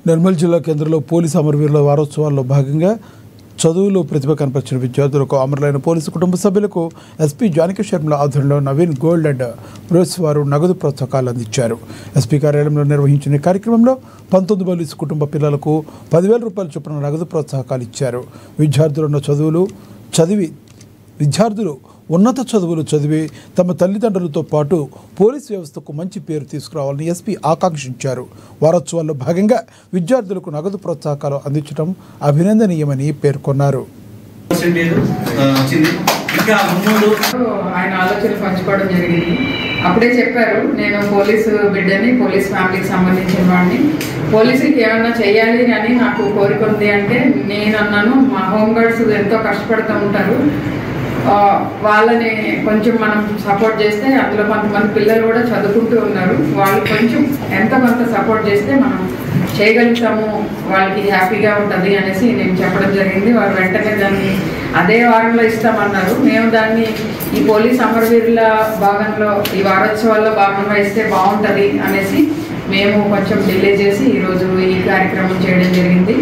నిర్మల్ జిల్లా కేంద్రంలో పోలీసు అమరవీరుల వారోత్సవాల్లో భాగంగా చదువులో ప్రతిభ కనపరిచిన విద్యార్థులకు అమరులైన పోలీసు కుటుంబ సభ్యులకు ఎస్పీ జానకి శర్మల ఆధ్వర్యంలో నవీన్ గోల్డ్ అండ్ బ్రోస్ వారు నగదు ప్రోత్సాహాలు అందించారు. ఎస్పీ కార్యాలయంలో నిర్వహించిన కార్యక్రమంలో 19 పోలీసు కుటుంబ పిల్లలకు 10,000 రూపాయల చొప్పున నగదు ప్రోత్సాహకాలు ఇచ్చారు. విద్యార్థులు ఉన్నత చదువులు చదివి తమ తల్లిదండ్రులతో పాటు పోలీసు వ్యవస్థకు మంచి పేరు తీసుకురావాలని ఎస్పీ ఆకాంక్షించారు. వారోత్సవాల్లో భాగంగా విద్యార్థులకు నగదు ప్రోత్సాహకాలు అందించడం అభినందనీయమని పేర్కొన్నారు. ఆయన ఆలోచనలు పంచుకోవడం జరిగింది. అప్పుడే చెప్పారు, నేను పోలీసు బిడ్డని, పోలీస్ ఫ్యామిలీకి సంబంధించిన వాడిని, పోలీసుకి ఏమన్నా చేయాలి అని నాకు కోరిక ఉంది అంటే నేను అన్నాను, మా హోంగార్డ్స్ ఎంతో కష్టపడుతూ ఉంటారు, వాళ్ళని కొంచెం మనం సపోర్ట్ చేస్తే, అందులో కొంతమంది పిల్లలు కూడా చదువుకుంటూ ఉన్నారు, వాళ్ళు కొంచెం కొంత సపోర్ట్ చేస్తే మనం చేయగలుగుతాము, వాళ్ళకి హ్యాపీగా ఉంటుంది అనేసి నేను చెప్పడం జరిగింది. వారు వెంటనే దాన్ని అదే వారంలో ఇస్తామన్నారు. మేము దాన్ని ఈ పోలీస్ అమరవీరుల భాగంలో ఈ వారోత్సవాల్లో భాగంగా ఇస్తే బాగుంటుంది అనేసి మేము కొంచెం డిలే చేసి ఈరోజు ఈ కార్యక్రమం చేయడం జరిగింది.